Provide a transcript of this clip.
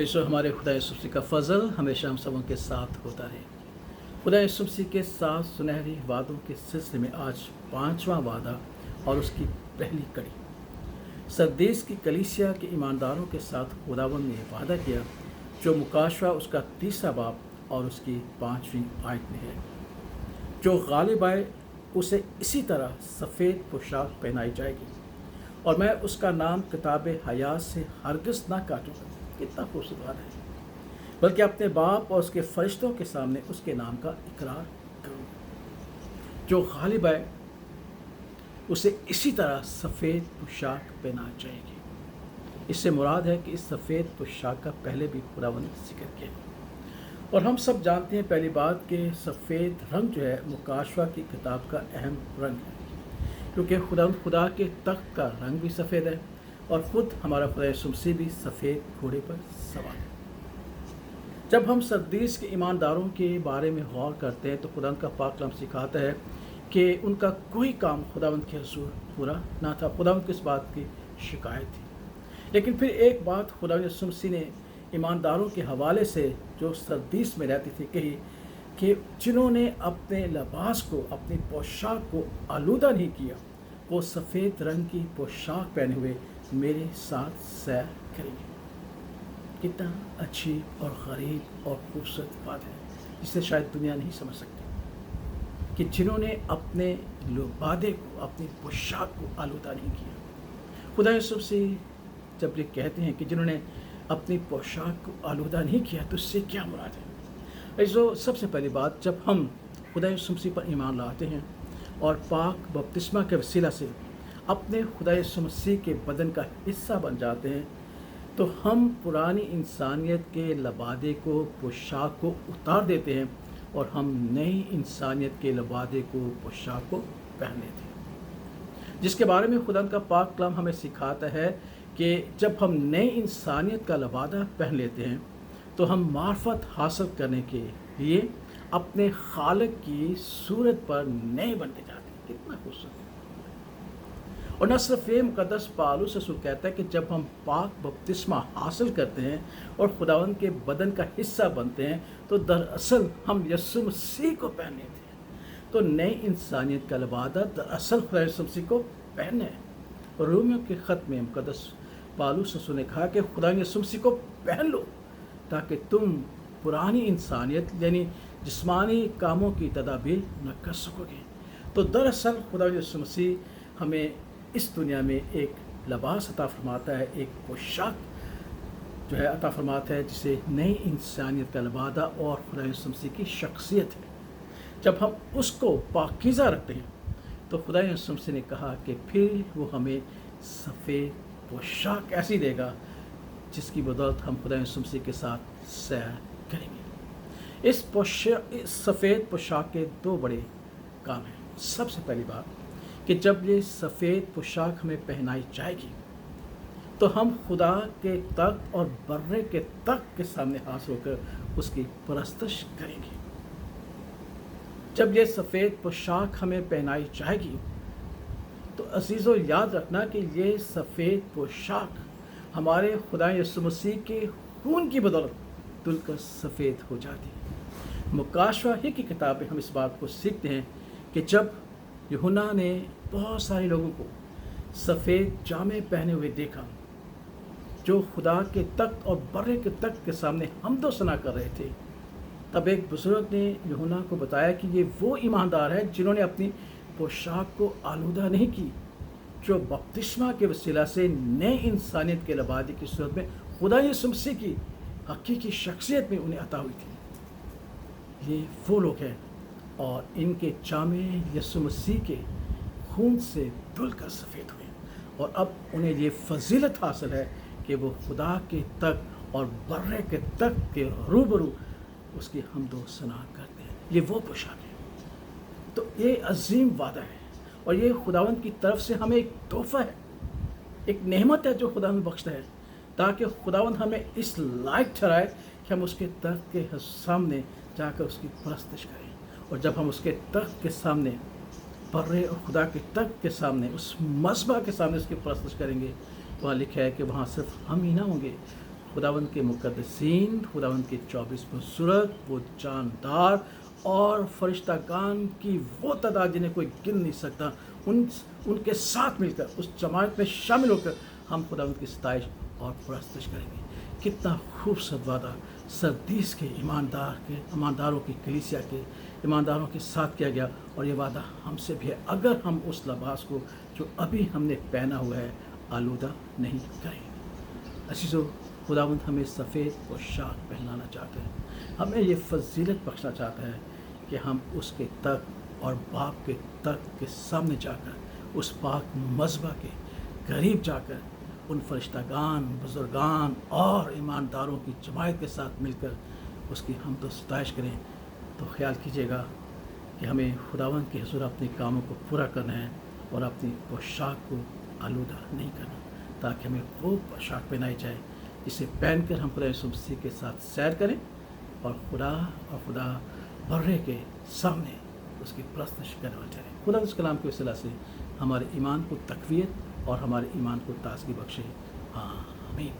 ईश्वर हमारे खुदा यीशु मसीह का फजल हमेशा हम सबों के साथ होता रहे। खुदा यीशु मसीह के साथ सुनहरी वादों के सिलसिले में आज 5वां वादा और उसकी पहली कड़ी। सरदेश की कलीसिया के ईमानदारों के साथ खुदावंद ने वादा किया जो मुकाशवा उसका 3रा बाब और उसकी 5वीं आयत में है। जो गालिब आए उसे इसी तरह सफ़ेद पोशाक पहनाई जाएगी और मैं उसका नाम किताब हयात से हरगिज़ ना काटूंगा। कितना खूबसूरत वादा है। बल्कि अपने बाप और उसके फरिश्तों के सामने उसके नाम का इकरार करूँगा। जो गालिब आए उसे इसी तरह सफ़ेद पोशाक पहनाई जाएगी। इससे मुराद है कि इस सफ़ेद पोशाक का पहले भी खुदावंद ने जिक्र किया और हम सब जानते हैं पहली बात कि सफ़ेद रंग जो है मुकाशवा की किताब का अहम रंग है, क्योंकि खुदा के तख्त का रंग भी सफ़ेद है और ख़ुद हमारा खुदा यीशु मसीह भी सफ़ेद घोड़े पर सवार है। जब हम सरदीस के ईमानदारों के बारे में गौर करते हैं तो खुदा का पाक कलाम सिखाता है कि उनका कोई काम खुदावंद के हुज़ूर पूरा ना था। खुदावंद को इस बात की शिकायत थी, लेकिन फिर एक बात खुदा यीशु मसीह ने ईमानदारों के हवाले से जो सरदीस में रहती थी कही कि जिन्होंने अपने लिबास को, अपनी पोशाक को आलूदा नहीं किया, वो सफ़ेद रंग की पोशाक पहने हुए मेरे साथ सैर करेंगे। कितना अच्छी और गरीब और खूबसूरत बात है जिसे शायद दुनिया नहीं समझ सकती कि जिन्होंने अपने वादे को, अपनी पोशाक को आलूदा नहीं किया। खुदा यीशु मसीह जब ये कहते हैं कि जिन्होंने अपनी पोशाक को आलूदा नहीं किया तो इससे क्या मुराद है? जो सबसे पहली बात, जब हम खुदा यीशु मसीह पर ईमान लाते हैं और पाक बपतिस्मा के वसीला से अपने खुदा यीशु मसीह के बदन का हिस्सा बन जाते हैं तो हम पुरानी इंसानियत के लबादे को, पोशाक को उतार देते हैं और हम नई इंसानियत के लबादे को, पोशाक को पहन लेते हैं, जिसके बारे में खुदा का पाक कलाम हमें सिखाता है कि जब हम नई इंसानियत का लबादा पहन लेते हैं तो हम मार्फत हासिल करने के लिए अपने खालिक की सूरत पर नए बनते जाते हैं। कितना खूबसूरत। और न सिर्फ ये, मुकद्दस पौलुस रसूल कहता है कि जब हम पाक बपतिस्मा हासिल करते हैं और खुदावंद के बदन का हिस्सा बनते हैं तो दरअसल हम यीशु मसीह को पहन लेते हैं। तो नई इंसानियत का लबादा दरअसल खुदा यीशु मसीह को पहनना है। और रोमियो के ख़त में मुकद्दस पौलुस रसूल ने कहा कि खुदा यीशु मसीह को पहन लो ताकि तुम पुरानी इंसानियत यानी जिस्मानी कामों की तदाबीर न कर सकोगे। तो दरअसल खुदा यीशु मसीह हमें इस दुनिया में एक लिबास अता फरमाता है, एक पोशाक जो है अता फरमाता है जिसे नई इंसानियत का लबादा और खुदा यीशु मसीह की शख्सियत है। जब हम उसको पाकीज़ा रखते हैं तो खुदा यीशु मसीह ने कहा कि फिर वो हमें सफ़ेद पोशाक ऐसी देगा जिसकी बदौलत हम खुदा यीशु मसीह के साथ सैर करेंगे। इस सफ़ेद पोशाक के 2 बड़े काम हैं। सबसे पहली बात कि जब ये सफ़ेद पोशाक हमें पहनाई जाएगी तो हम खुदा के तख्त और बर्रे के तख्त के सामने हासिल होकर उसकी परस्तश करेंगे। जब ये सफ़ेद पोशाक हमें पहनाई जाएगी तो अजीज़ों याद रखना कि ये सफ़ेद पोशाक हमारे खुदा यीशु मसीह के खून की बदौलत धुलकर सफ़ेद हो जाती है। मुकाशवा ही की किताब में हम इस बात को सीखते हैं कि जब यूहन्ना ने बहुत सारे लोगों को सफ़ेद जामे पहने हुए देखा जो खुदा के तख्त और बर्रे के तख्त के सामने हमदो सना कर रहे थे, तब एक बुजुर्ग ने यूहन्ना को बताया कि ये वो ईमानदार है जिन्होंने अपनी पोशाक को आलूदा नहीं की, जो बपतिस्मा के वसीला से नए इंसानियत के लबादे की सूरत में खुदा यीशु मसीह की हकीकी शख्सियत में उन्हें अता हुई थी। ये वो लोग हैं और इनके जामे यीशु मसीह के खून से धुलकर सफ़ेद हुए और अब उन्हें ये फजीलत हासिल है कि वो खुदा के तख्त और बर्रे के तख्त के रूबरू उसकी हमदो सना करते हैं। ये वो पोशाक है। तो ये अजीम वादा है और ये खुदावंद की तरफ से हमें एक तोहफ़ा है, एक नेमत है जो खुदा हमें बख्शता है ताकि खुदावंद हमें इस लायक ठहराए कि हम उसके तख्त के सामने जाकर उसकी परस्तश करें। और जब हम उसके तख्त के सामने, बर्रे और खुदा के तख्त के सामने, उस मज़बा के सामने उसकी परस्तश करेंगे तो वहाँ लिखा है कि वहाँ सिर्फ हम ही ना होंगे, खुदावंद के मुक़द्दसीन, खुदावंद के 24 बुज़ुर्ग, वो जानदार और फरिश्तागान की वो तादाद जिन्हें कोई गिन नहीं सकता, उनके साथ मिलकर उस जमात में शामिल होकर हम खुदावंद की सताइश और परस्तिश करेंगे। कितना खूबसूरत वादा सरदीस के ईमानदारों की कलीसिया के ईमानदारों के साथ किया गया, और ये वादा हमसे भी है अगर हम उस लिबास को जो अभी हमने पहना हुआ है आलूदा नहीं करें। अजीज़ों, खुदावंद हमें सफ़ेद पोशाक पहनाना चाहते हैं, हमें ये फजीलत बख्शना चाहता है कि हम उसके तख्त और बाप के तख्त के सामने जाकर उस पाक मज़बा के करीब जाकर उन फरिश्तागान, बुजुर्गान और ईमानदारों की जमात के साथ मिलकर उसकी हमद व सताइश करें। तो ख्याल कीजिएगा कि हमें खुदावंद के हुज़ूर अपने कामों को पूरा करना है और अपनी पोशाक को आलूदा नहीं करना, ताकि हमें वो पोशाक पहनाई जाए जिसे पहनकर हम खुदा यीशु मसीह के साथ सैर करें और खुदा बर्रे के सामने उसकी परस्तिश करने वाले ठहरें। खुदा उस कलाम के वसीला से हमारे ईमान को तक़वियत और हमारे ईमान को ताज़गी बख्शे। आमीन।